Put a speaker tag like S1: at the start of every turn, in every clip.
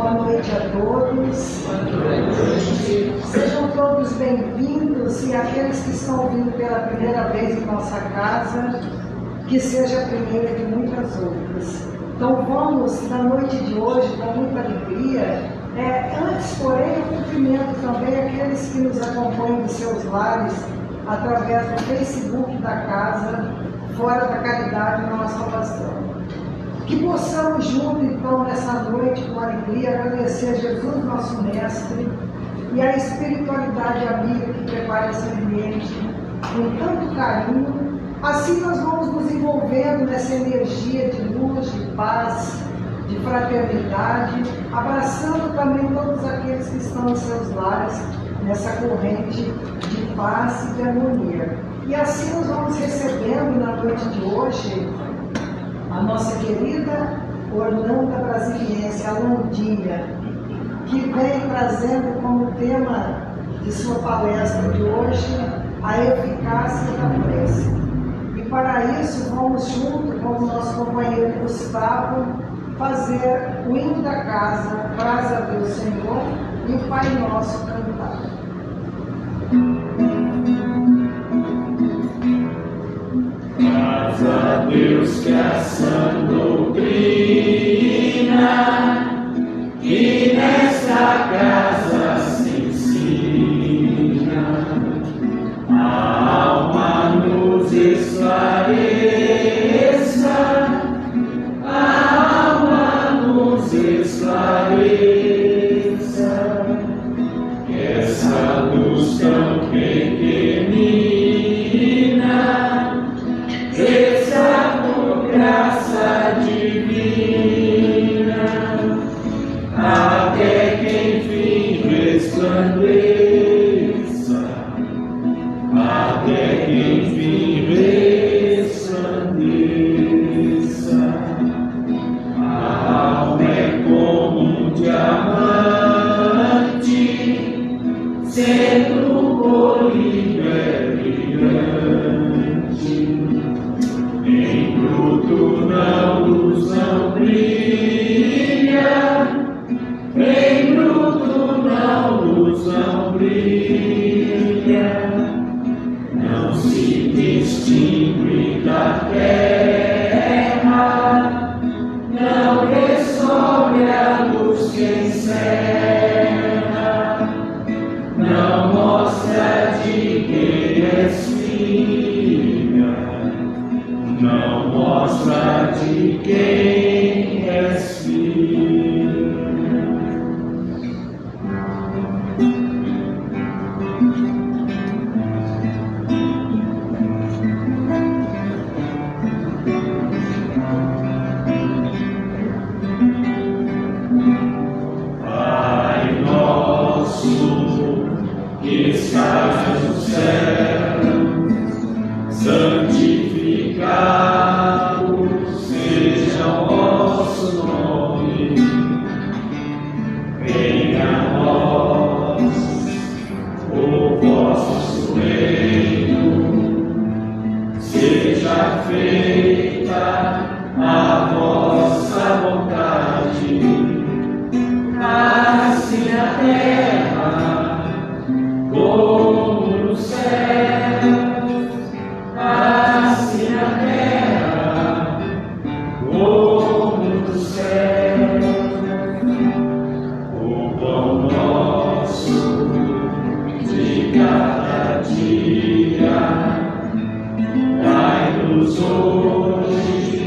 S1: Boa noite a todos. Sejam todos bem-vindos e aqueles que estão vindo pela primeira vez em nossa casa, que seja a primeira de muitas outras. Então vamos, na noite de hoje, com muita alegria, antes, porém, eu cumprimento também aqueles que nos acompanham dos seus lares, através do Facebook da casa, Fora da Caridade Não Há Salvação. Que possamos juntos, então, nessa noite, com alegria, agradecer a Jesus, nosso Mestre, e a espiritualidade amiga que prepara esse ambiente com tanto carinho. Assim nós vamos nos envolvendo nessa energia de luz, de paz, de fraternidade, abraçando também todos aqueles que estão em seus lares, nessa corrente de paz e de harmonia. E assim nós vamos recebendo na noite de hoje a nossa querida Orlando Brasiliense, a Landinha, que vem trazendo como tema de sua palestra de hoje a eficácia da prece. E para isso vamos junto com o nosso companheiro Gustavo fazer o hino da casa, Praze a Deus Senhor, e o Pai Nosso cantar.
S2: Graças a Deus que a sã doutrina que nesta casa se ensina, a alma nos esclareça, a alma nos esclareça, que essa luz tão pequenina desça por graça divina, até que enfim resplandeça, até que enfim resplandeça. A alma é como um diamante, sendo polido é brilhante. Em bruto não luz não brilha, em bruto não luz não brilha, não se distingue da terra, não descobre a luz que encerra, não mostra de quem é filha, não mostra de quem és filho. Pai nosso que estás no céu, santificado seja o vosso nome, venha a nós o vosso reino, seja feita a vossa vontade, assim na terra como no céu. Assim na terra como no céu. O pão nosso de cada dia dai-nos hoje,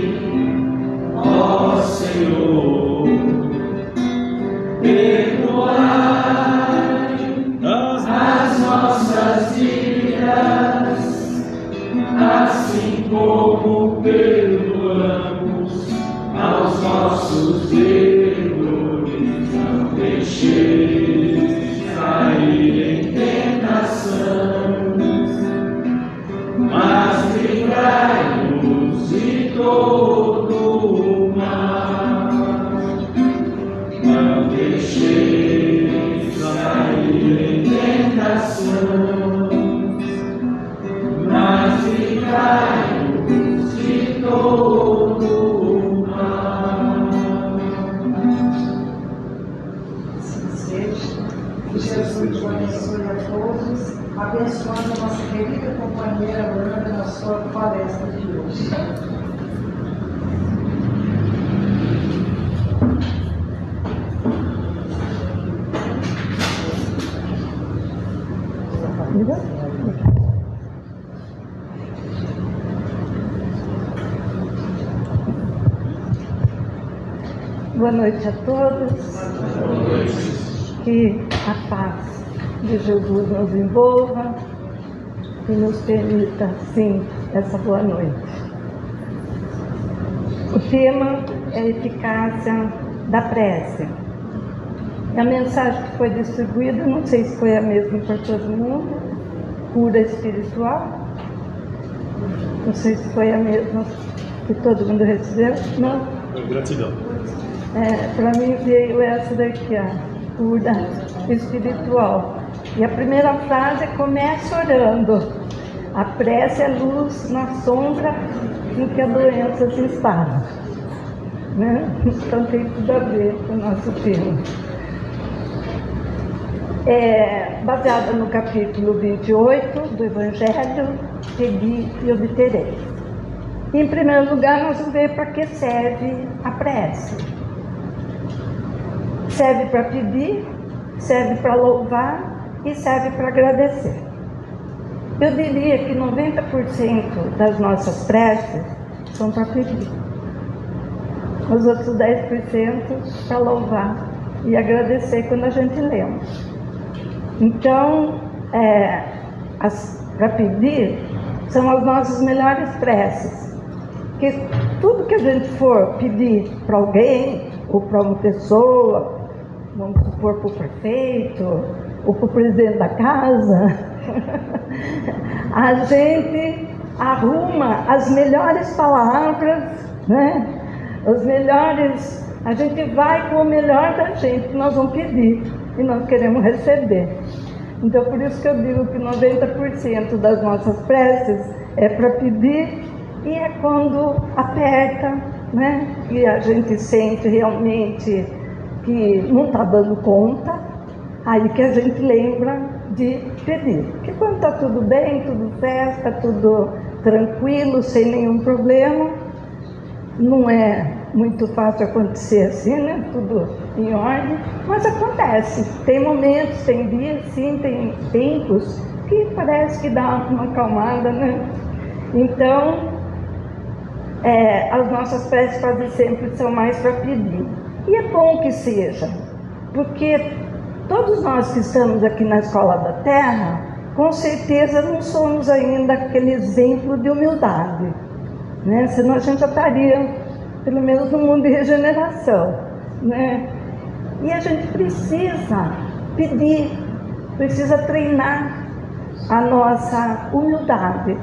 S2: ó Senhor. Perdoai as nossas dívidas, assim como perdoamos aos nossos devedores. Não deixeis cair em tentação, mas livrai-nos de todo o mal. Não deixeis cair em tentação, mas livrai-nos de todo
S1: Que Jesus o abençoe a todos, abençoando a nossa querida companheira Ana na sua palestra de hoje.
S3: Boa noite a todos.
S2: Boa noite.
S3: Que a paz de Jesus nos envolva e nos permita, sim, essa boa noite. O tema é a eficácia da prece. A mensagem que foi distribuída, não sei se foi a mesma para todo mundo, cura espiritual. Não sei se foi a mesma que todo mundo recebeu. Não?
S2: Gratidão.
S3: Para mim veio essa daqui, ó, cura espiritual. E a primeira frase começa orando. A prece é luz na sombra em que a doença se instala. Né? Então tem tudo a ver com o nosso tema. Baseada no capítulo 28 do Evangelho, Pedi e Obterei. Em primeiro lugar, nós vamos ver para que serve a prece. Serve para pedir, serve para louvar e serve para agradecer. Eu diria que 90% das nossas preces são para pedir. Os outros 10% para louvar e agradecer quando a gente lembra. Então, para pedir são as nossas melhores preces. Que tudo que a gente for pedir para alguém, ou para uma pessoa, vamos supor para o prefeito, ou para o presidente da casa, a gente arruma as melhores palavras, né? A gente vai com o melhor da gente que nós vamos pedir e nós queremos receber. Então, por isso que eu digo que 90% das nossas preces é para pedir e é quando aperta, né? E a gente sente realmente que não está dando conta, aí que a gente lembra de pedir. Porque quando está tudo bem, tudo festa, tudo tranquilo, sem nenhum problema, não é muito fácil acontecer assim, né? Tudo em ordem, mas acontece. Tem momentos, tem dias, sim, tem tempos que parece que dá uma acalmada, né? Então, as nossas preces quase sempre são mais para pedir. E é bom que seja, porque todos nós que estamos aqui na Escola da Terra, com certeza não somos ainda aquele exemplo de humildade, né? Senão a gente já estaria, pelo menos, no mundo de regeneração, né? E a gente precisa pedir, precisa treinar a nossa humildade,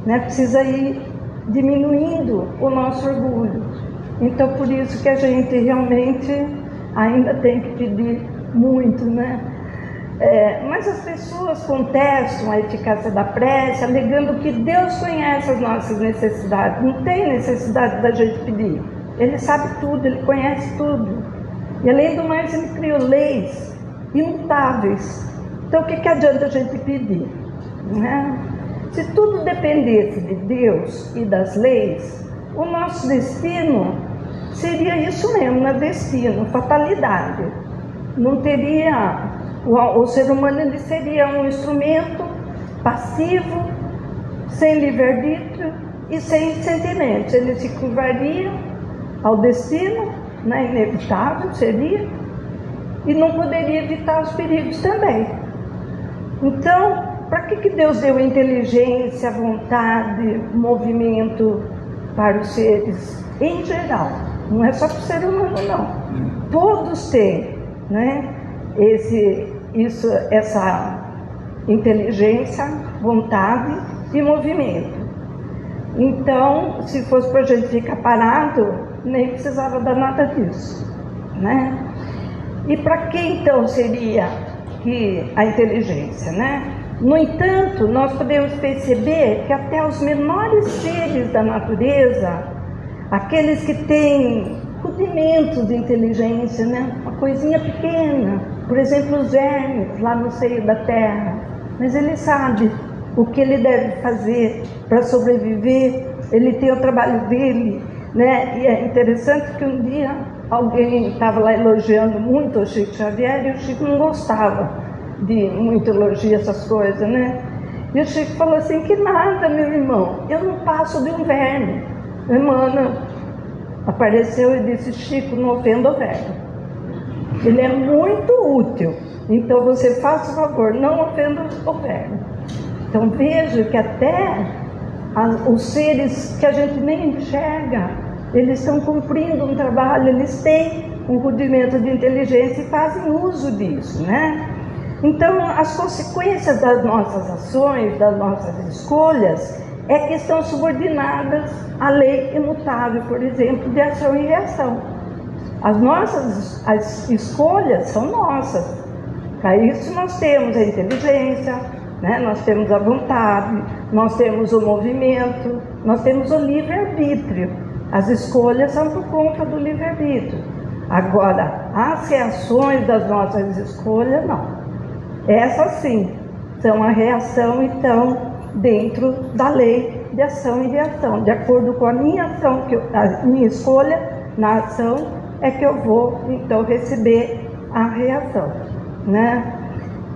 S3: né? Precisa ir diminuindo o nosso orgulho. Então, por isso que a gente realmente ainda tem que pedir muito, né? Mas as pessoas contestam a eficácia da prece, alegando que Deus conhece as nossas necessidades. Não tem necessidade da gente pedir. Ele sabe tudo, Ele conhece tudo. E além do mais, Ele criou leis imutáveis. Então, o que adianta a gente pedir? Né? Se tudo dependesse de Deus e das leis, o nosso destino seria isso mesmo, destino, fatalidade. Não teria, o ser humano ele seria um instrumento passivo, sem livre-arbítrio e sem sentimentos. Ele se curvaria ao destino, né, inevitável seria, e não poderia evitar os perigos também. Então, para que Deus deu inteligência, vontade, movimento para os seres em geral? Não é só para o ser humano, não. Todos têm, né, essa inteligência, vontade e movimento. Então, se fosse para a gente ficar parado, nem precisava dar nada disso, né? E para que então seria a inteligência, né? No entanto, nós podemos perceber que até os menores seres da natureza, aqueles que têm rudimentos de inteligência, né? Uma coisinha pequena, por exemplo, os vermes lá no seio da terra, mas ele sabe o que ele deve fazer para sobreviver, ele tem o trabalho dele, né? E é interessante que um dia alguém estava lá elogiando muito o Chico Xavier, e o Chico não gostava de muito elogio essas coisas, né? E o Chico falou assim, que nada, meu irmão, eu não passo de um verme. Emmanuel apareceu e disse, Chico, não ofenda o verme. Ele é muito útil, então você faça o favor, não ofenda o verme. Então veja que até os seres que a gente nem enxerga, eles estão cumprindo um trabalho, eles têm um rudimento de inteligência e fazem uso disso, né? Então, as consequências das nossas ações, das nossas escolhas, é que estão subordinadas à lei imutável, por exemplo, de ação e reação. As escolhas são nossas. Para isso nós temos a inteligência, né? Nós temos a vontade, nós temos o movimento, nós temos o livre-arbítrio. As escolhas são por conta do livre-arbítrio. Agora, as reações das nossas escolhas, não. Essas sim, são a reação, então, dentro da lei de ação e reação. De acordo com a minha ação, a minha escolha na ação, é que eu vou, então, receber a reação, né?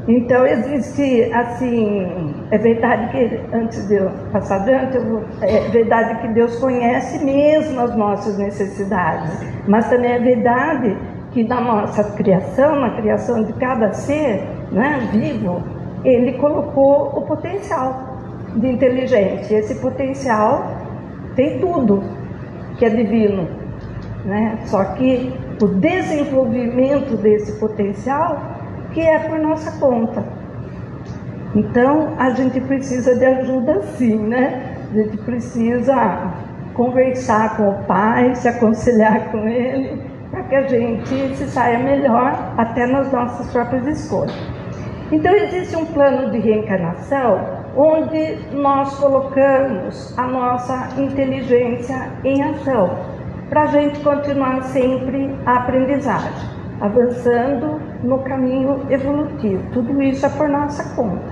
S3: Então, existe, assim, é verdade que, antes de eu passar adiante, é verdade que Deus conhece mesmo as nossas necessidades, mas também é verdade que na nossa criação, na criação de cada ser, né, vivo, Ele colocou o potencial de inteligência. Esse potencial tem tudo que é divino, né? Só que o desenvolvimento desse potencial que é por nossa conta. Então a gente precisa de ajuda sim, né? A gente precisa conversar com o Pai, se aconselhar com Ele, para que a gente se saia melhor até nas nossas próprias escolhas. Então existe um plano de reencarnação onde nós colocamos a nossa inteligência em ação, para a gente continuar sempre a aprendizagem, avançando no caminho evolutivo. Tudo isso é por nossa conta,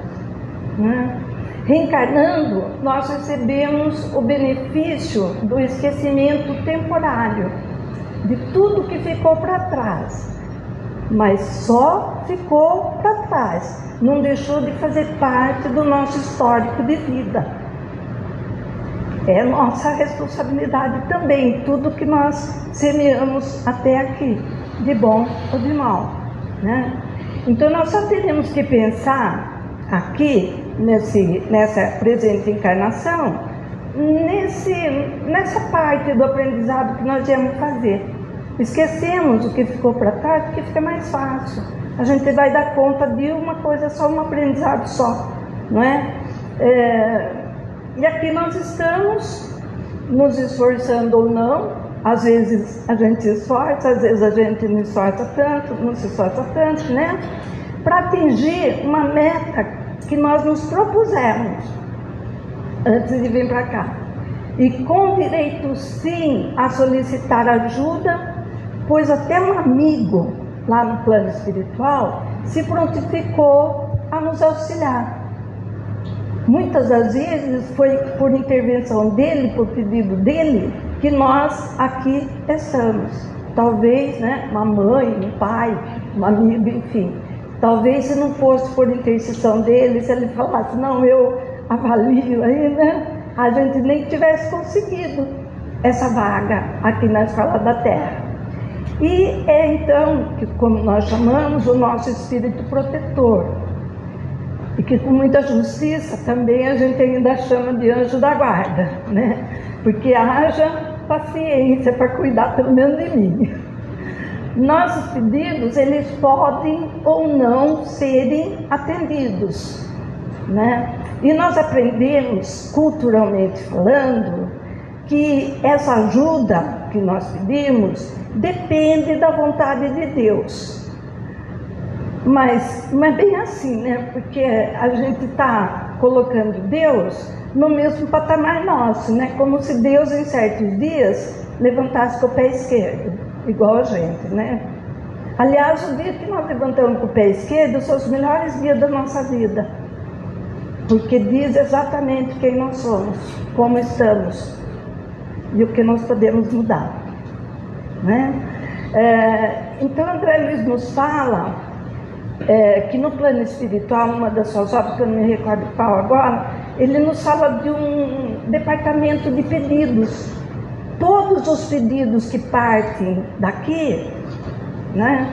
S3: né? Reencarnando, nós recebemos o benefício do esquecimento temporário de tudo que ficou para trás, mas só ficou para trás, não deixou de fazer parte do nosso histórico de vida. É nossa responsabilidade também, tudo que nós semeamos até aqui, de bom ou de mal, né? Então nós só teremos que pensar aqui, nessa presente encarnação, nessa parte do aprendizado que nós viemos fazer. Esquecemos o que ficou para trás, porque fica mais fácil. A gente vai dar conta de uma coisa só, um aprendizado só, não é? E aqui nós estamos nos esforçando ou não. Às vezes a gente se esforça, às vezes a gente não se esforça tanto, né? Para atingir uma meta que nós nos propusemos antes de vir para cá. E com direito sim a solicitar ajuda, pois até um amigo lá no plano espiritual se prontificou a nos auxiliar. Muitas das vezes foi por intervenção dele, por pedido dele, que nós aqui estamos. Talvez, né, uma mãe, um pai, um amigo, enfim. Talvez se não fosse por intercessão dele, se ele falasse, não, eu avalio aí, né, a gente nem tivesse conseguido essa vaga aqui na Escola da Terra. E é então que, como nós chamamos, o nosso espírito protetor, e que com muita justiça também a gente ainda chama de anjo da guarda, né? Porque haja paciência para cuidar pelo menos de mim. Nossos pedidos, eles podem ou não serem atendidos, né? E nós aprendemos, culturalmente falando, que essa ajuda que nós pedimos depende da vontade de Deus. Mas não é bem assim, né? Porque a gente está colocando Deus no mesmo patamar nosso, né? Como se Deus em certos dias levantasse com o pé esquerdo, igual a gente, né? Aliás, o dia que nós levantamos com o pé esquerdo são os melhores dias da nossa vida, porque diz exatamente quem nós somos, como estamos e o que nós podemos mudar, né? Então André Luiz nos fala que no plano espiritual, uma das suas obras, que eu não me recordo qual agora, ele nos fala de um departamento de pedidos. Todos os pedidos que partem daqui, né,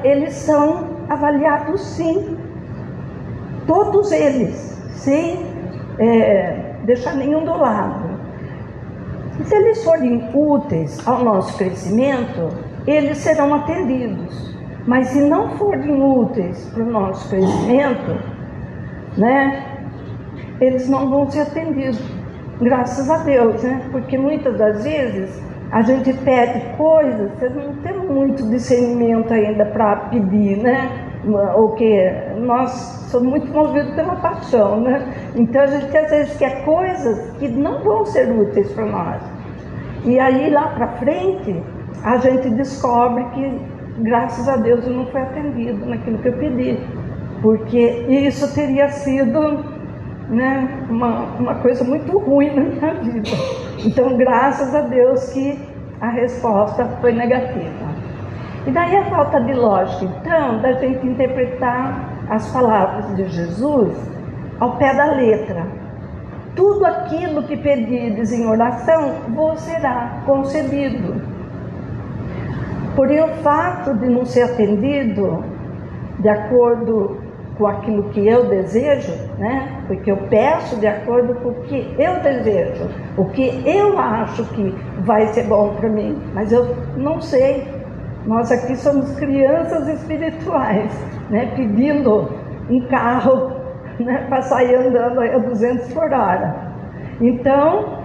S3: eles são avaliados sim, todos eles, sem deixar nenhum do lado. E se eles forem úteis ao nosso crescimento, eles serão atendidos. Mas se não forem úteis para o nosso crescimento, né, eles não vão ser atendidos. Graças a Deus, né? Porque muitas das vezes a gente pede coisas, vocês não tem muito discernimento ainda para pedir, né? O que nós somos muito movidos pela paixão, né? Então a gente às vezes quer coisas que não vão ser úteis para nós. E aí lá para frente a gente descobre que, graças a Deus, eu não fui atendido naquilo que eu pedi, porque isso teria sido, né, uma coisa muito ruim na minha vida. Então, graças a Deus que a resposta foi negativa. E daí a falta de lógica, então, da gente interpretar as palavras de Jesus ao pé da letra. Tudo aquilo que pedides em oração vos será concedido. Porém, o fato de não ser atendido de acordo com aquilo que eu desejo, né? Porque eu peço de acordo com o que eu desejo, o que eu acho que vai ser bom para mim, mas eu não sei. Nós aqui somos crianças espirituais, né? Pedindo um carro, né? Para sair andando a 200 por hora. Então,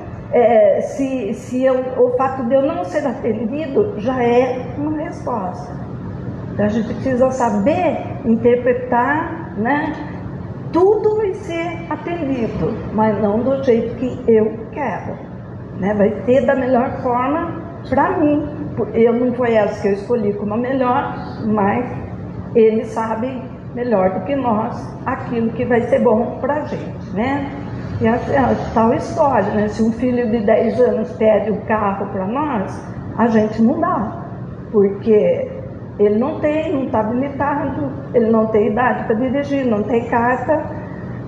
S3: o fato de eu não ser atendido já é uma resposta. Então a gente precisa saber interpretar, né? Tudo vai ser atendido, mas não do jeito que eu quero, né? Vai ser da melhor forma para mim. Não foi essa que eu escolhi como a melhor, mas ele sabe melhor do que nós aquilo que vai ser bom para a gente, né? E a tal história, né? Se um filho de 10 anos pede um carro para nós, a gente não dá, porque ele não está habilitado, ele não tem idade para dirigir, não tem carta,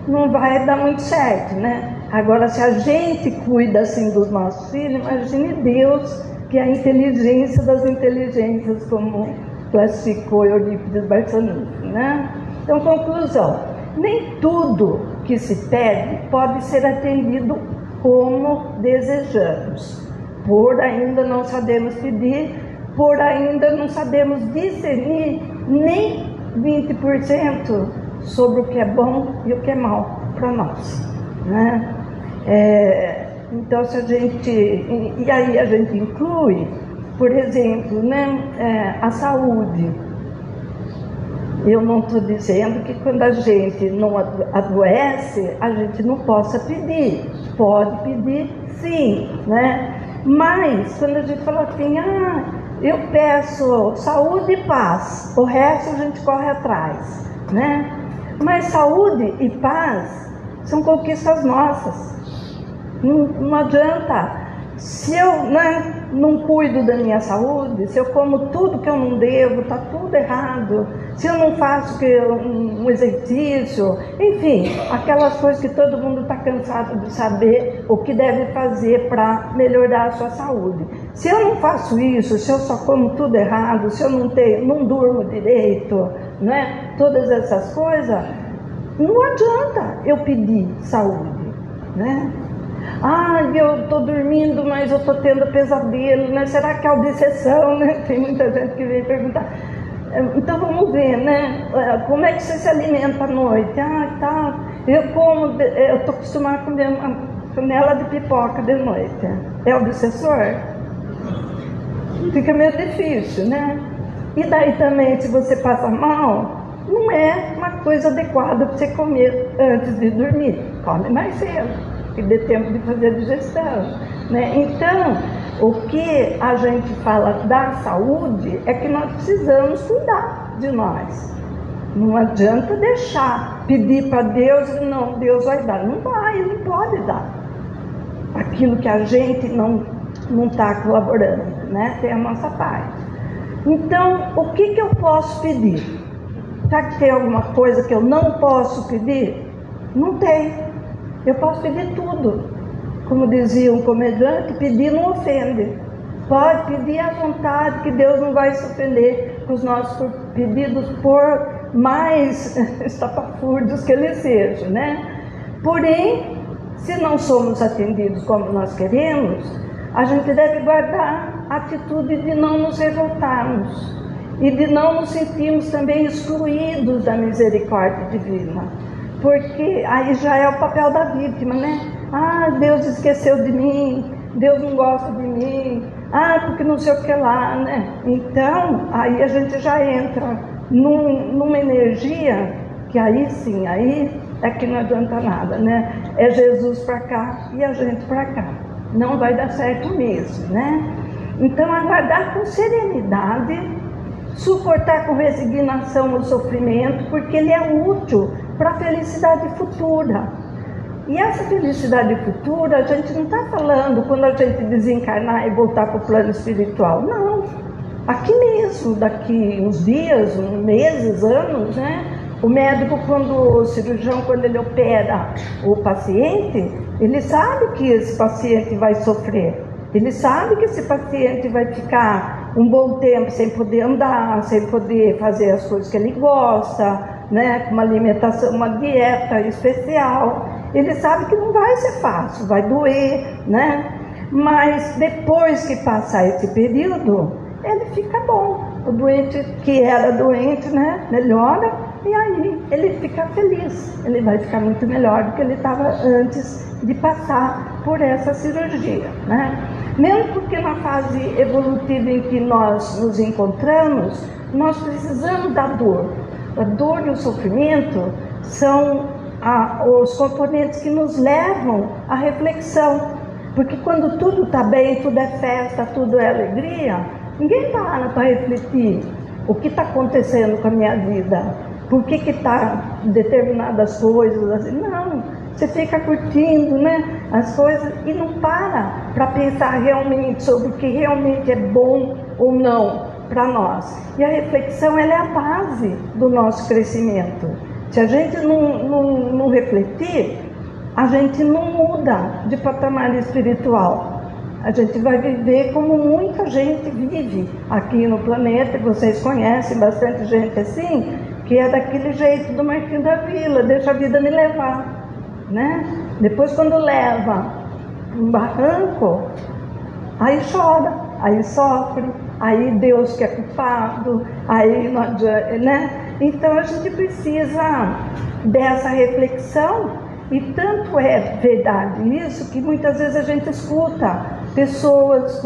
S3: não vai dar muito certo, né? Agora, se a gente cuida assim dos nossos filhos, imagine Deus, que é a inteligência das inteligências, como classificou Eurípides Barçanufo, né? Então, conclusão: nem tudo que se pede pode ser atendido como desejamos. Por ainda não sabemos pedir, por ainda não sabemos discernir nem 20% sobre o que é bom e o que é mal para nós, né? Então, se a gente... E aí a gente inclui, por exemplo, né, a saúde. Eu não estou dizendo que quando a gente não adoece, a gente não possa pedir. Pode pedir sim, né? Mas quando a gente fala assim, eu peço saúde e paz, o resto a gente corre atrás, né? Mas saúde e paz são conquistas nossas. Não adianta. Se eu não cuido da minha saúde, se eu como tudo que eu não devo, está tudo errado. Se eu não faço um exercício, enfim, aquelas coisas que todo mundo está cansado de saber o que deve fazer para melhorar a sua saúde. Se eu não faço isso, se eu só como tudo errado, se eu não durmo direito, né? Todas essas coisas, não adianta eu pedir saúde, né? Eu estou dormindo, mas eu estou tendo pesadelo, né? Será que é obsessão, né? Tem muita gente que vem perguntar. Então vamos ver, né? Como é que você se alimenta à noite? Eu estou acostumada a comer uma panela de pipoca de noite. É obsessor? Fica meio difícil, né? E daí também, se você passa mal, não é uma coisa adequada para você comer antes de dormir. Come mais cedo, que dê tempo de fazer a digestão, né? Então, O que a gente fala da saúde é que nós precisamos cuidar de nós. Não adianta deixar, pedir para Deus e não, Deus vai dar. Não vai, Ele pode dar. Aquilo que a gente não está colaborando, né? Tem a nossa parte. Então, o que eu posso pedir? Será que tem alguma coisa que eu não posso pedir? Não tem. Eu posso pedir tudo. Como dizia um comediante, pedir não ofende. Pode pedir à vontade, que Deus não vai se ofender com os nossos pedidos, por mais estapafúrdios que eles sejam, né? Porém, se não somos atendidos como nós queremos, a gente deve guardar a atitude de não nos revoltarmos e de não nos sentirmos também excluídos da misericórdia divina. Porque aí já é o papel da vítima, né? Ah, Deus esqueceu de mim, Deus não gosta de mim, porque não sei o que lá, né? Então, aí a gente já entra numa energia que aí sim, aí é que não adianta nada, né? É Jesus para cá e a gente para cá. Não vai dar certo mesmo, né? Então, aguardar com serenidade, suportar com resignação o sofrimento, porque ele é útil para a felicidade futura. E essa felicidade futura, a gente não está falando quando a gente desencarnar e voltar para o plano espiritual. Não. Aqui mesmo, daqui uns dias, meses, anos, né? O médico, o cirurgião, quando ele opera o paciente, ele sabe que esse paciente vai sofrer. Ele sabe que esse paciente vai ficar um bom tempo sem poder andar, sem poder fazer as coisas que ele gosta, né? Com uma alimentação, uma dieta especial. Ele sabe que não vai ser fácil, vai doer, né? Mas depois que passar esse período, ele fica bom. O doente que era doente, né? Melhora e aí ele fica feliz. Ele vai ficar muito melhor do que ele estava antes de passar por essa cirurgia, né? Mesmo porque na fase evolutiva em que nós nos encontramos, nós precisamos da dor. A dor e o sofrimento são os componentes que nos levam à reflexão. Porque quando tudo está bem, tudo é festa, tudo é alegria, ninguém para para refletir o que está acontecendo com a minha vida. Por que está determinadas coisas assim? Não, você fica curtindo, né, as coisas e não para pensar realmente sobre o que realmente é bom ou não para nós. E a reflexão, ela é a base do nosso crescimento. Se a gente não refletir, a gente não muda de patamar espiritual. A gente vai viver como muita gente vive aqui no planeta. Vocês conhecem bastante gente assim, que é daquele jeito do Marquinhos da Vila, deixa a vida me levar, né? Depois, quando leva um barranco, aí chora, aí sofre, aí Deus que é culpado, aí não adianta, né? Então a gente precisa dessa reflexão, e tanto é verdade isso que muitas vezes a gente escuta pessoas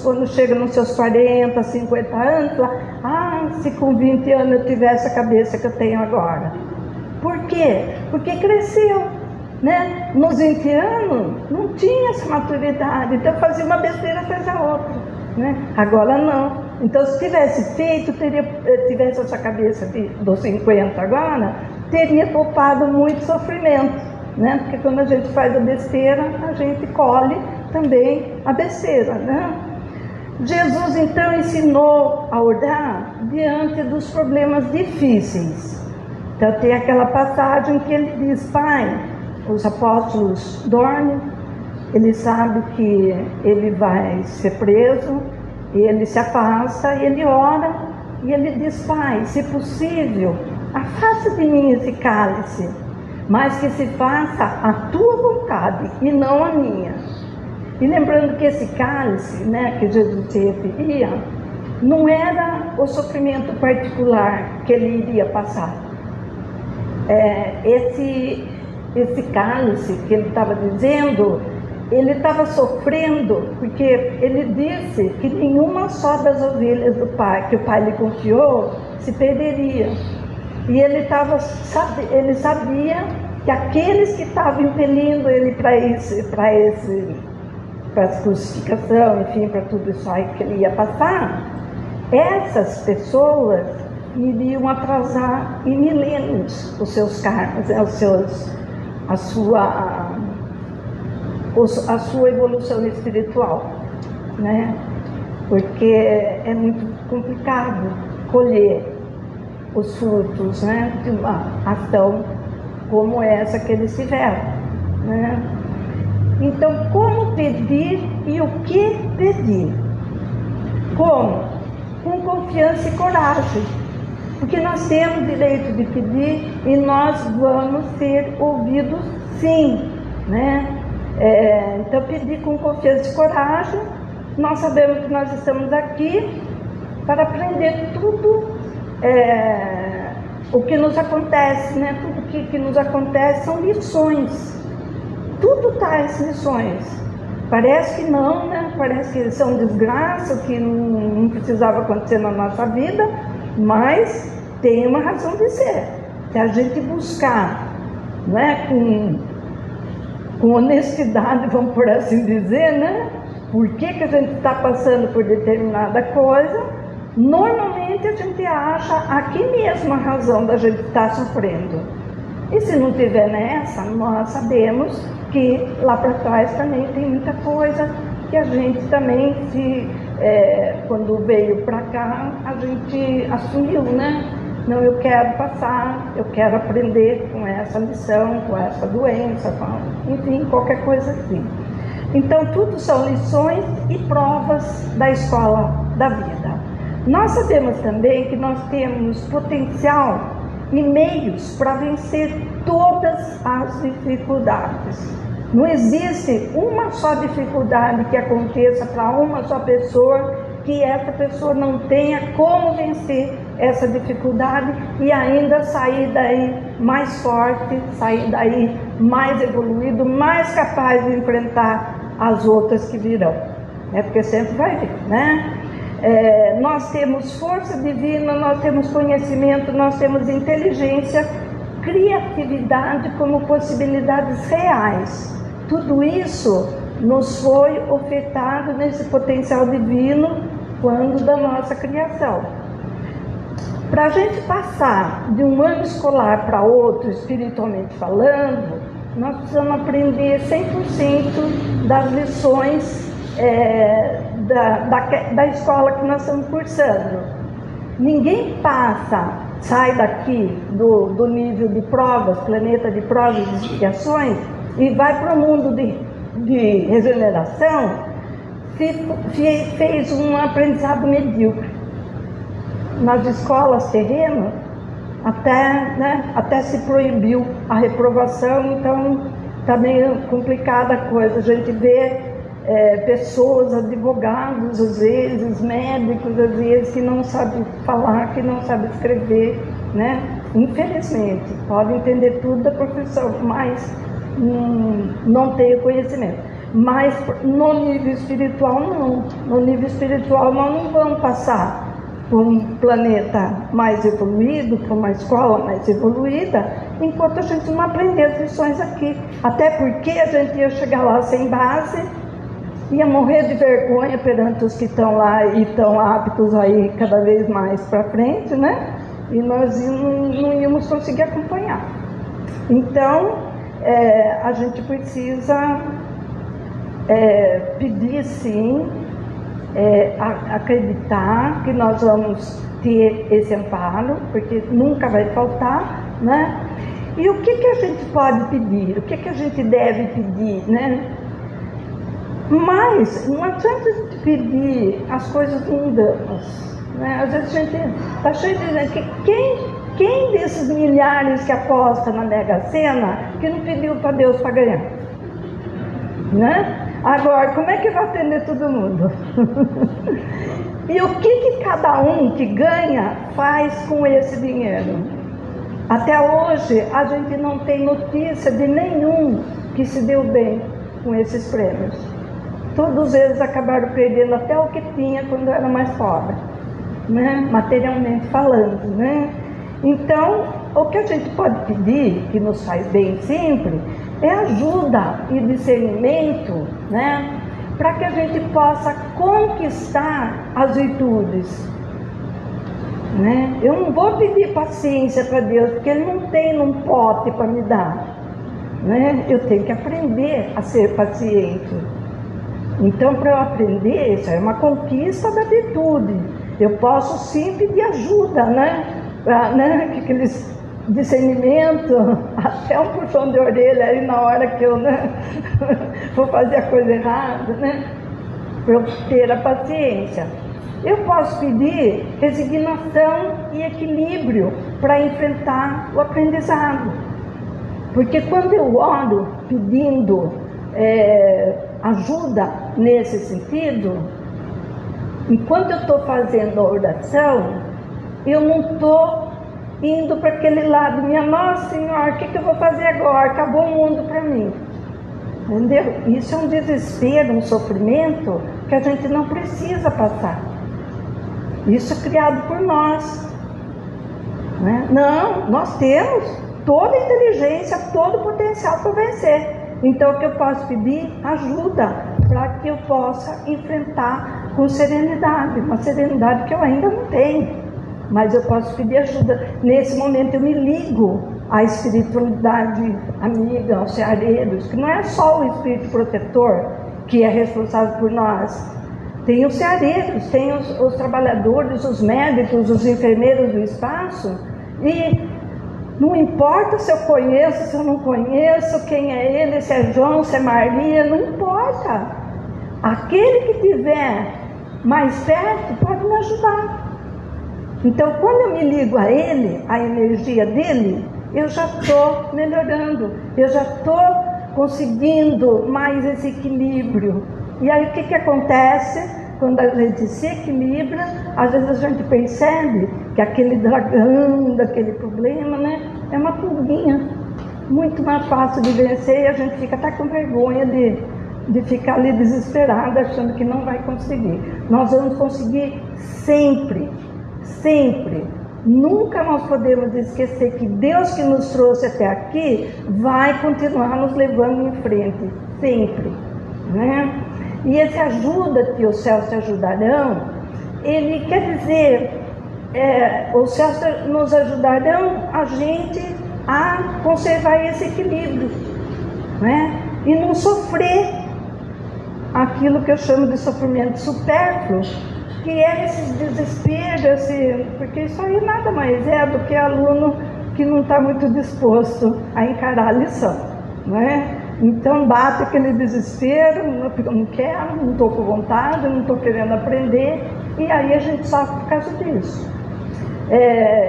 S3: quando chegam nos seus 40, 50 anos, falam, se com 20 anos eu tivesse a cabeça que eu tenho agora. Por quê? Porque cresceu, né? Nos 20 anos não tinha essa maturidade, então fazia uma besteira atrás da outra, né? Agora não. Então, se tivesse feito, tivesse essa cabeça dos 50 agora, teria poupado muito sofrimento, né? Porque quando a gente faz a besteira, a gente colhe também a besteira, né? Jesus, então, ensinou a orar diante dos problemas difíceis. Então, tem aquela passagem que ele diz, Pai, os apóstolos dormem, ele sabe que ele vai ser preso, e ele se afasta, e ele ora, e ele diz, Pai, se possível, afasta de mim esse cálice, mas que se faça a tua vontade e não a minha. E lembrando que esse cálice, né, que Jesus se referia, não era o sofrimento particular que ele iria passar. Esse cálice que ele estava dizendo, ele estava sofrendo porque ele disse que nenhuma só das ovelhas do Pai, que o Pai lhe confiou, se perderia. E ele sabia que aqueles que estavam impelindo ele para para a crucificação, enfim, para tudo isso aí que ele ia passar, essas pessoas iriam atrasar em milênios os seus karmas, a sua evolução espiritual, né? Porque é muito complicado colher os frutos, né, de uma ação como essa que eles tiveram, né? Então, como pedir e o que pedir? Como? Com confiança e coragem, porque nós temos direito de pedir e nós vamos ser ouvidos sim, né? Então, pedir com confiança e coragem. Nós sabemos que nós estamos aqui para aprender tudo o que nos acontece, né? Tudo que nos acontece são lições. Tudo traz lições. Parece que não, né? Parece que são desgraças, que não precisava acontecer na nossa vida, mas tem uma razão de ser. Se a gente buscar, né, com honestidade, vamos por assim dizer, né? Por que a gente está passando por determinada coisa, normalmente a gente acha aqui mesmo a razão da gente estar sofrendo. E se não tiver nessa, nós sabemos que lá para trás também tem muita coisa que a gente também, quando veio para cá, a gente assumiu, né? Não, eu quero passar, eu quero aprender com essa lição, com essa doença, enfim, qualquer coisa assim. Então, tudo são lições e provas da escola da vida. Nós sabemos também que nós temos potencial e meios para vencer todas as dificuldades. Não existe uma só dificuldade que aconteça para uma só pessoa que essa pessoa não tenha como vencer essa dificuldade e ainda sair daí mais forte, sair daí mais evoluído, mais capaz de enfrentar as outras que virão, né? Porque sempre vai vir, né? Nós temos força divina, nós temos conhecimento, nós temos inteligência, criatividade como possibilidades reais. Tudo isso nos foi ofertado nesse potencial divino quando da nossa criação. Para a gente passar de um ano escolar para outro, espiritualmente falando, nós precisamos aprender 100% das lições da escola que nós estamos cursando. Ninguém sai daqui do nível de provas, planeta de provas e expiações, e vai para o mundo de regeneração se fez um aprendizado medíocre. Nas escolas terrenas, até se proibiu a reprovação, então está meio complicada a coisa. A gente vê pessoas, advogados, às vezes, médicos, às vezes, que não sabem falar, que não sabem escrever, né? Infelizmente, podem entender tudo da profissão, mas não tem o conhecimento. Mas no nível espiritual, não. No nível espiritual, nós não vamos passar por um planeta mais evoluído, por uma escola mais evoluída, enquanto a gente não aprender as lições aqui. Até porque a gente ia chegar lá sem base, ia morrer de vergonha perante os que estão lá e estão aptos aí cada vez mais para frente, né? E nós não íamos conseguir acompanhar. Então, a gente precisa pedir sim, acreditar que nós vamos ter esse amparo, porque nunca vai faltar, né? E o que a gente pode pedir? O que a gente deve pedir, né? Mas não adianta a gente pedir as coisas mundanas, né? Às vezes a gente está cheio de gente que quem desses milhares que aposta na Mega Sena que não pediu para Deus para ganhar, né? Agora, como é que vai atender todo mundo? E o que cada um que ganha faz com esse dinheiro? Até hoje, a gente não tem notícia de nenhum que se deu bem com esses prêmios. Todos eles acabaram perdendo até o que tinha quando era mais pobre, né? Materialmente falando, né? Então, o que a gente pode pedir, que nos faz bem sempre, é ajuda e discernimento, né? para que a gente possa conquistar as virtudes. Né? Eu não vou pedir paciência para Deus, porque Ele não tem num pote para me dar. Né? Eu tenho que aprender a ser paciente. Então, para eu aprender, isso é uma conquista da virtude. Eu posso sim pedir ajuda, né? Aqueles discernimento, até um puxão de orelha aí na hora que eu, né, vou fazer a coisa errada, né? Para eu ter a paciência. Eu posso pedir resignação e equilíbrio para enfrentar o aprendizado. Porque quando eu oro pedindo ajuda nesse sentido, enquanto eu estou fazendo a oração, eu não estou indo para aquele lado, minha Nossa Senhora, o que eu vou fazer agora? Acabou o mundo para mim. Entendeu? Isso é um desespero, um sofrimento que a gente não precisa passar. Isso é criado por nós. Né? Não, nós temos toda a inteligência, todo o potencial para vencer. Então, o que eu posso pedir? Ajuda, para que eu possa enfrentar com serenidade, uma serenidade que eu ainda não tenho. Mas eu posso pedir ajuda. Nesse momento eu me ligo à espiritualidade amiga, aos ceareiros, que não é só o espírito protetor que é responsável por nós. Tem os ceareiros, tem os trabalhadores, os médicos, os enfermeiros do espaço. E não importa se eu conheço, se eu não conheço, quem é ele, se é João, se é Maria, não importa. Aquele que estiver mais perto pode me ajudar. Então, quando eu me ligo a ele, a energia dele, eu já estou melhorando, eu já estou conseguindo mais esse equilíbrio. E aí o que acontece? Quando a gente se equilibra, às vezes a gente percebe que aquele dragão daquele problema, né, é uma pulguinha muito mais fácil de vencer, e a gente fica até com vergonha de ficar ali desesperado, achando que não vai conseguir. Nós vamos conseguir sempre. Sempre, nunca nós podemos esquecer que Deus que nos trouxe até aqui vai continuar nos levando em frente, sempre, né? E esse ajuda que os céus te ajudarão, ele quer dizer, os céus nos ajudarão a gente a conservar esse equilíbrio, né? E não sofrer aquilo que eu chamo de sofrimento supérfluo, que é esse desespero, porque isso aí nada mais é do que aluno que não está muito disposto a encarar a lição, não é? Então bate aquele desespero, não quero, não estou com vontade, não estou querendo aprender, e aí a gente sofre por causa disso.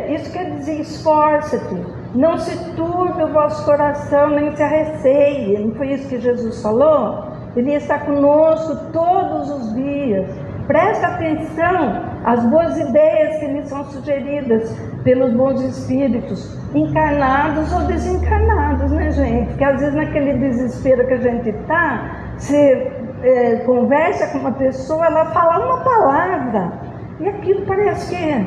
S3: Isso quer dizer, esforça-te, não se turbe o vosso coração, nem se arreceie. Não foi isso que Jesus falou? Ele está conosco todos os dias. Presta atenção às boas ideias que lhe são sugeridas pelos bons espíritos, encarnados ou desencarnados, né, gente? Porque às vezes naquele desespero que a gente está, você conversa com uma pessoa, ela fala uma palavra, e aquilo parece que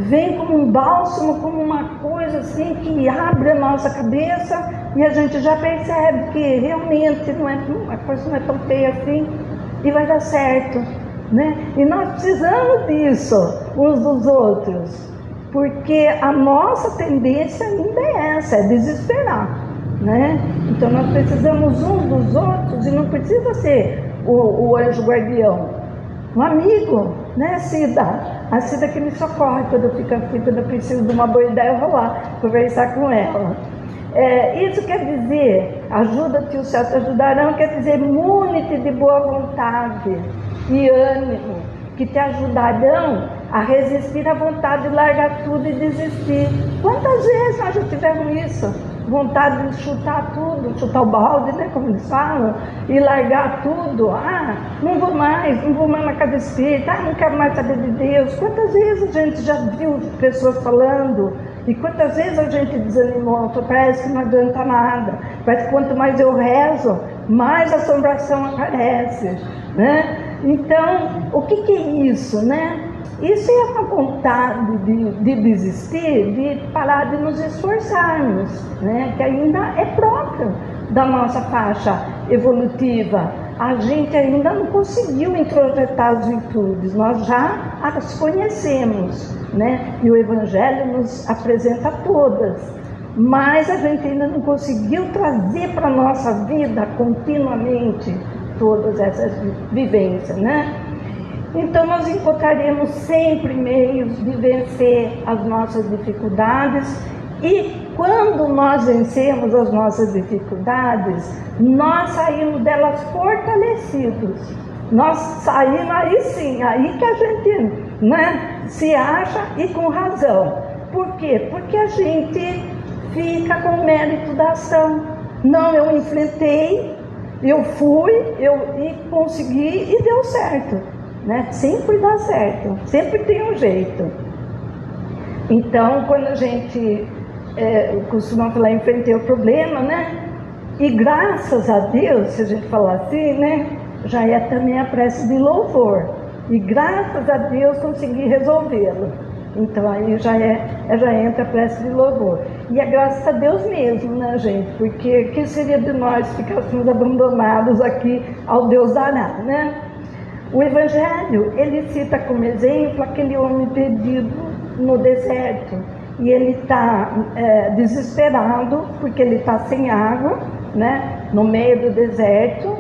S3: vem como um bálsamo, como uma coisa assim que abre a nossa cabeça, e a gente já percebe que realmente a coisa não é tão feia assim, e vai dar certo. Né? E nós precisamos disso uns dos outros, porque a nossa tendência ainda é essa, é desesperar, né? Então nós precisamos uns dos outros, e não precisa ser o anjo guardião, um amigo, né, Cida? A Cida que me socorre quando eu fico aqui, quando eu preciso de uma boa ideia, eu vou lá conversar com ela. Isso quer dizer, ajuda-te, os céus te ajudarão, quer dizer, mune-te de boa vontade e ânimo, que te ajudarão a resistir à vontade de largar tudo e desistir. Quantas vezes nós já tivemos isso? Vontade de chutar tudo, chutar o balde, né, como eles falam, e largar tudo. Não vou mais na casa espírita, não quero mais saber de Deus. Quantas vezes a gente já viu pessoas falando, e quantas vezes a gente desanimou, parece que não adianta nada, parece que quanto mais eu rezo, mais assombração aparece, né? Então, o que é isso, né? Isso é uma vontade de desistir, de parar de nos esforçarmos, né? Que ainda é próprio da nossa faixa evolutiva. a gente ainda não conseguiu introjetar as virtudes, nós já as conhecemos, né? E o Evangelho nos apresenta todas, mas a gente ainda não conseguiu trazer para a nossa vida continuamente todas essas vivências, né? Então nós encontraremos sempre meios de vencer as nossas dificuldades, e quando nós vencemos as nossas dificuldades, nós saímos delas fortalecidos. Nós saímos aí sim, aí que a gente, né, se acha, e com razão. Por quê? Porque a gente fica com o mérito da ação. Não, eu enfrentei, eu fui, e consegui e deu certo, né? Sempre dá certo, sempre tem um jeito. Então, quando a gente costuma falar, enfrentei o problema, né? E graças a Deus, se a gente falar assim, né? Já é também a prece de louvor. E graças a Deus consegui resolvê-lo. Então aí já entra a prece de louvor. E é graças a Deus mesmo, né, gente? Porque o que seria de nós ficássemos abandonados aqui ao Deus dará, né? O Evangelho, ele cita como exemplo aquele homem perdido no deserto. E ele está desesperado porque ele está sem água, né, no meio do deserto,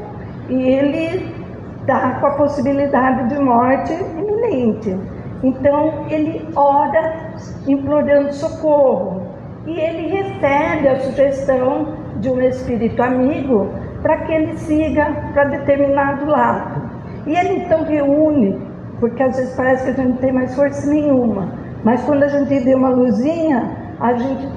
S3: e ele está com a possibilidade de morte iminente. Então ele ora implorando socorro, e ele recebe a sugestão de um espírito amigo para que ele siga para determinado lado. E ele então reúne, porque às vezes parece que a gente não tem mais força nenhuma, mas quando a gente vê uma luzinha, a gente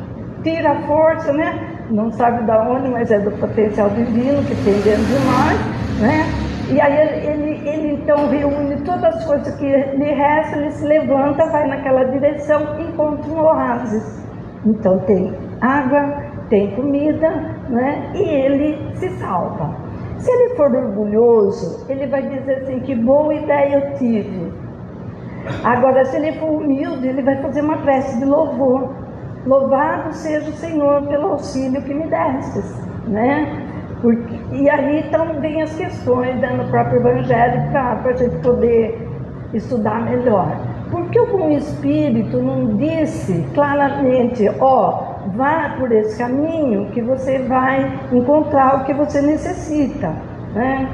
S3: tira a força, né? Não sabe de onde, mas é do potencial divino que tem dentro de nós, né? E aí ele então reúne todas as coisas que lhe restam, ele se levanta, vai naquela direção, encontra um oásis. Então tem água, tem comida, né? E ele se salva. Se ele for orgulhoso, ele vai dizer assim, que boa ideia eu tive. Agora, se ele for humilde, ele vai fazer uma prece de louvor. Louvado seja o Senhor pelo auxílio que me destes, né? E aí então vem as questões, né, no próprio Evangelho, para a gente poder estudar melhor. Porque o bom Espírito não disse claramente, vá por esse caminho que você vai encontrar o que você necessita, né?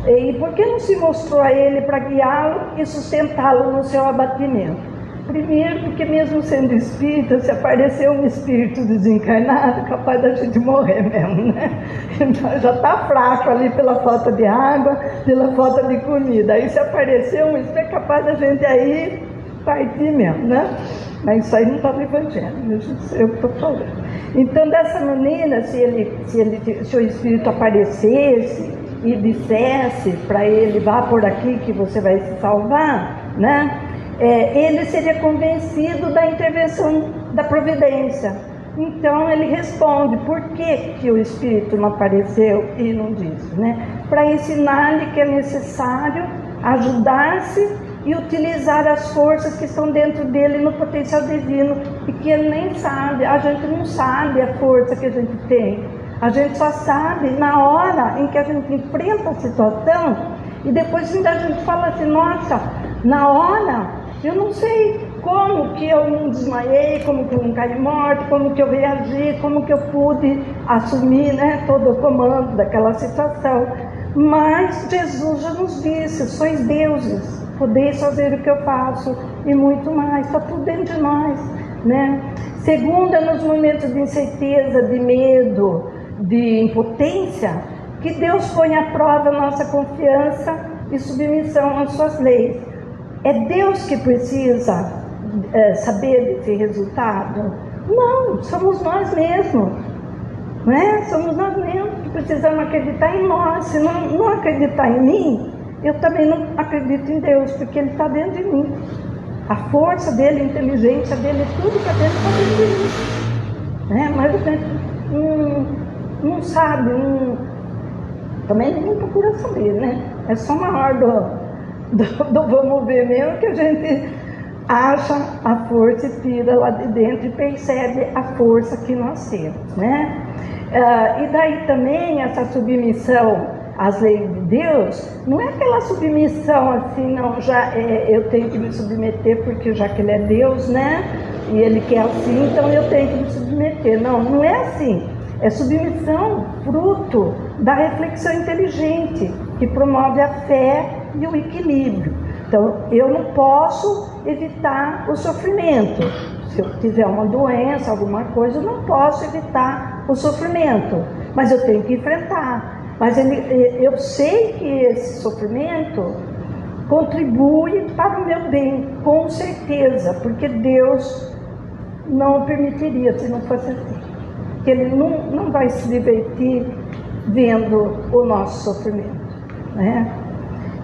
S3: E por que não se mostrou a ele para guiá-lo e sustentá-lo no seu abatimento? Primeiro, porque mesmo sendo espírita, se aparecer um espírito desencarnado, é capaz da gente morrer mesmo, né? Então já está fraco ali pela falta de água, pela falta de comida. Aí se aparecer um espírito, é capaz da gente aí partir mesmo, né? Mas isso aí não está no Evangelho, eu que estou falando. Então, dessa maneira, se o espírito aparecesse e dissesse para ele, vá por aqui que você vai se salvar, né? Ele seria convencido da intervenção da providência. Então ele responde, por que o Espírito não apareceu e não disse, né? Para ensinar-lhe que é necessário ajudar-se e utilizar as forças que estão dentro dele no potencial divino, e que ele nem sabe, a gente não sabe a força que a gente tem. A gente só sabe na hora em que a gente enfrenta a situação, e depois ainda a gente fala assim, nossa, na hora eu não sei como que eu não desmaiei, como que eu não caí morto, como que eu reagi, como que eu pude assumir, né, todo o comando daquela situação. Mas Jesus já nos disse, sois deuses, podeis fazer o que eu faço e muito mais, está tudo dentro de nós, né? Segunda, nos momentos de incerteza, de medo, de impotência, que Deus põe à prova a nossa confiança e submissão às suas leis. É Deus que precisa saber desse resultado? Não, somos nós mesmos, né? Somos nós mesmos que precisamos acreditar em nós. Se não acreditar em mim, eu também não acredito em Deus, porque Ele está dentro de mim. A força dele, a inteligência dele, tudo que dentro está dentro de mim, né? Mas a gente não sabe, também ninguém procura saber, né? É só uma hora do vamos ver mesmo que a gente acha a força e tira lá de dentro e percebe a força que nós temos, né? E daí também essa submissão às leis de Deus, não é aquela submissão assim, não, eu tenho que me submeter porque já que Ele é Deus, né? E Ele quer assim, então eu tenho que me submeter. Não, não é assim. É submissão fruto da reflexão inteligente, que promove a fé e o equilíbrio. Então, eu não posso evitar o sofrimento. Se eu tiver uma doença, alguma coisa, eu não posso evitar o sofrimento, mas eu tenho que enfrentar. Mas eu sei que esse sofrimento contribui para o meu bem, com certeza, porque Deus não permitiria se não fosse assim. Que Ele não vai se divertir vendo o nosso sofrimento, né?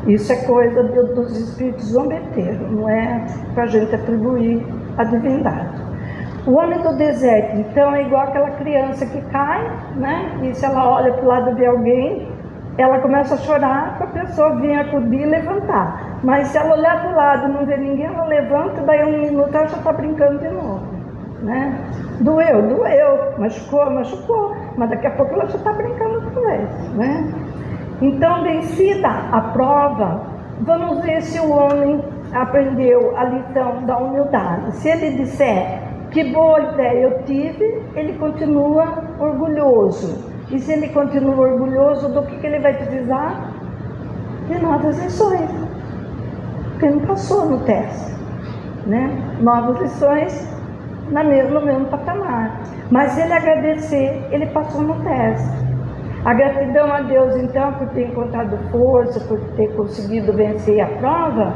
S3: Isso é coisa dos espíritos zombeteiros, não é para a gente atribuir a divindade. O homem do deserto, então, é igual aquela criança que cai, né? E se ela olha para o lado e vê alguém, ela começa a chorar para a pessoa vir acudir e levantar. Mas se ela olhar para o lado e não ver ninguém, ela levanta, daí um minuto ela já está brincando de novo, né? Doeu, machucou, mas daqui a pouco ela já está brincando outra vez, né? Então, vencida a prova, vamos ver se o homem aprendeu a lição da humildade. Se ele disser que boa ideia eu tive, ele continua orgulhoso. E se ele continua orgulhoso, do que ele vai precisar? De novas lições. Porque não passou no teste, né? Novas lições no mesmo patamar. Mas se ele agradecer, ele passou no teste. A gratidão a Deus, então, por ter encontrado força, por ter conseguido vencer a prova,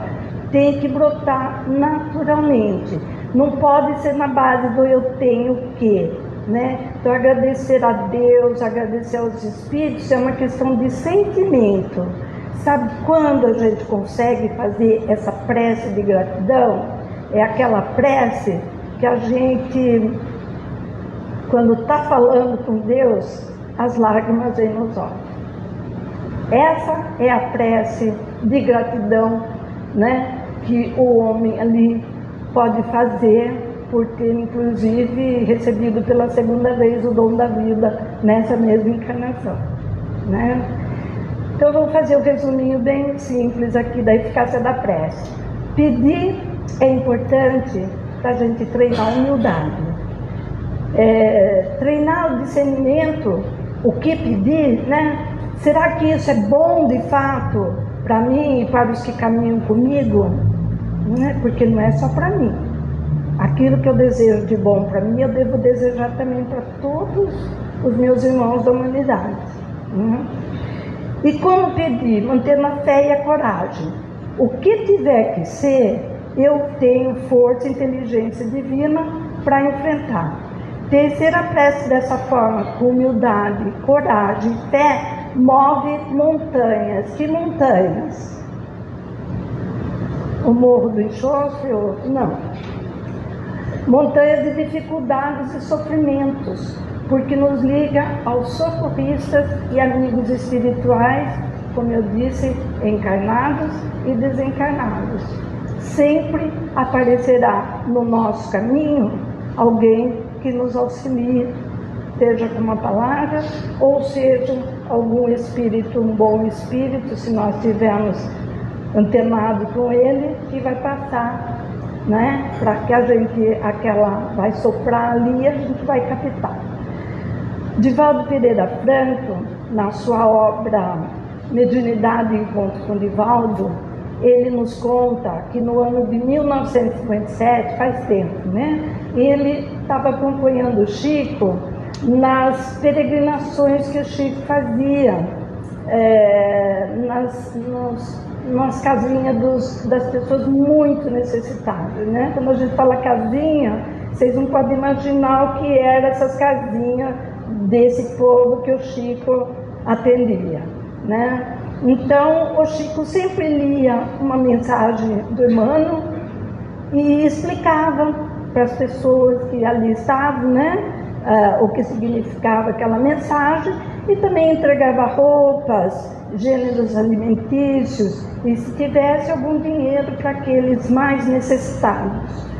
S3: tem que brotar naturalmente. Não pode ser na base do eu tenho que, né? Então, agradecer a Deus, agradecer aos Espíritos, é uma questão de sentimento. Sabe quando a gente consegue fazer essa prece de gratidão? É aquela prece que a gente, quando está falando com Deus, as lágrimas vêm nos olhos. Essa é a prece de gratidão, né, que o homem ali pode fazer por ter, inclusive, recebido pela segunda vez o dom da vida nessa mesma encarnação, né? Então, eu vou fazer um resuminho bem simples aqui da eficácia da prece. Pedir é importante para a gente treinar a humildade. Treinar o discernimento, o que pedir, né? Será que isso é bom de fato para mim e para os que caminham comigo? Né? Porque não é só para mim. Aquilo que eu desejo de bom para mim, eu devo desejar também para todos os meus irmãos da humanidade. Né? E como pedir? Mantendo a fé e a coragem. O que tiver que ser, eu tenho força e inteligência divina para enfrentar. Tecer a prece dessa forma, com humildade, coragem, fé, move montanhas. Que montanhas? O Morro do Enxofre? Não. Montanhas de dificuldades e sofrimentos, porque nos liga aos socorristas e amigos espirituais, como eu disse, encarnados e desencarnados. Sempre aparecerá no nosso caminho alguém que nos auxilie, seja com uma palavra, ou seja algum espírito, um bom espírito, se nós estivermos antenados com ele, que vai passar, né? Para que a gente, vai soprar ali e a gente vai captar. Divaldo Pereira Franco, na sua obra Mediunidade e Encontro com Divaldo, ele nos conta que no ano de 1957, faz tempo, né? Ele estava acompanhando o Chico nas peregrinações que o Chico fazia, nas casinhas das pessoas muito necessitadas, né? Quando a gente fala casinha, vocês não podem imaginar o que eram essas casinhas desse povo que o Chico atendia, né? Então, o Chico sempre lia uma mensagem do Emmanuel e explicava para as pessoas que ali estavam, né, o que significava aquela mensagem, e também entregava roupas, gêneros alimentícios e, se tivesse algum dinheiro, para aqueles mais necessitados.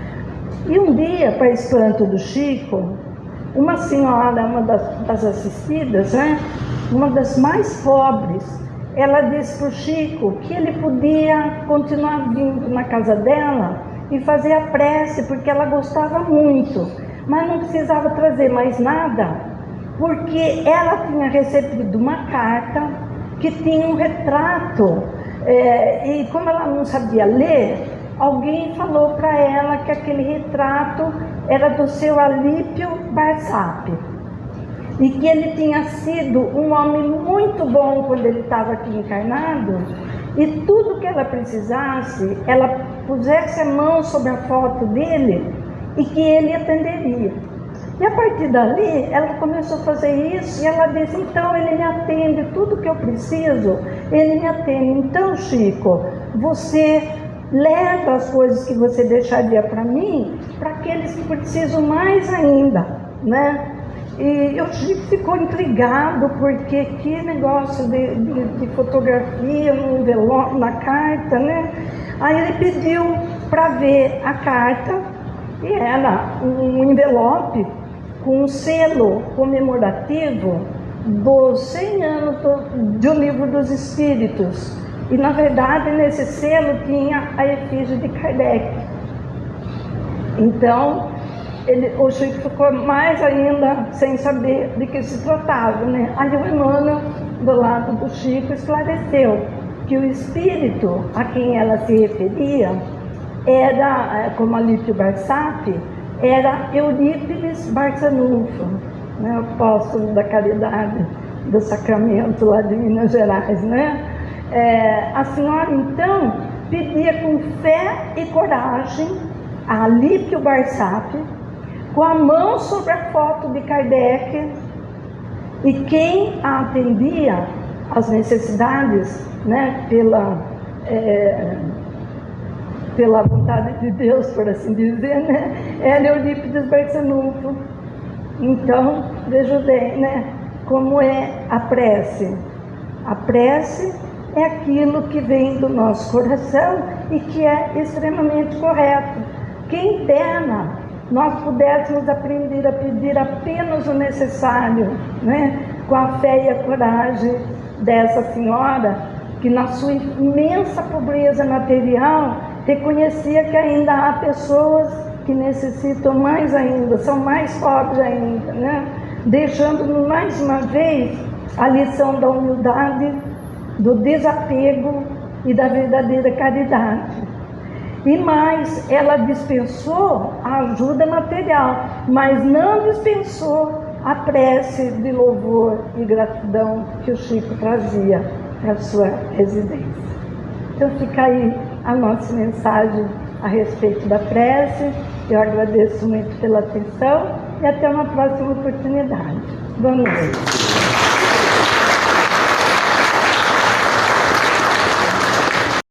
S3: E um dia, para espanto do Chico, uma senhora, uma das assistidas, né, uma das mais pobres, ela disse para o Chico que ele podia continuar vindo na casa dela e fazer a prece, porque ela gostava muito, mas não precisava trazer mais nada, porque ela tinha recebido uma carta que tinha um retrato, e como ela não sabia ler, alguém falou para ela que aquele retrato era do seu Alípio Barsap, e que ele tinha sido um homem muito bom quando ele estava aqui encarnado, e tudo que ela precisasse, ela pusesse a mão sobre a foto dele e que ele atenderia. E a partir dali, ela começou a fazer isso e ela disse, então ele me atende, tudo que eu preciso, ele me atende. Então, Chico, você leva as coisas que você deixaria para mim, para aqueles que precisam mais ainda, né? E o Chico ficou intrigado, porque que negócio de fotografia no envelope, na carta, né? Aí ele pediu para ver a carta, e era um envelope com um selo comemorativo dos 100 anos do Livro dos Espíritos. E, na verdade, nesse selo tinha a efígie de Kardec. Então, o Chico ficou mais ainda sem saber de que se tratava, né? Aí o Emmanuel, do lado do Chico, esclareceu que o espírito a quem ela se referia era, como Alípio Barsap, era Eurípides Barçanufo, né? O apóstolo da caridade do Sacramento lá de Minas Gerais, né? A senhora então pedia com fé e coragem a Alípio Barsap, com a mão sobre a foto de Kardec, e quem a atendia às necessidades, né, pela vontade de Deus, por assim dizer, né, era Eurípides Barçanufo. Então, veja bem, né, como é a prece. A prece é aquilo que vem do nosso coração e que é extremamente correto. Quem dera nós pudéssemos aprender a pedir apenas o necessário, né? Com a fé e a coragem dessa senhora, que na sua imensa pobreza material, reconhecia que ainda há pessoas que necessitam mais ainda, são mais pobres ainda, né? Deixando mais uma vez a lição da humildade, do desapego e da verdadeira caridade. E mais, ela dispensou a ajuda material, mas não dispensou a prece de louvor e gratidão que o Chico trazia para a sua residência. Então fica aí a nossa mensagem a respeito da prece. Eu agradeço muito pela atenção e até uma próxima oportunidade. Boa noite.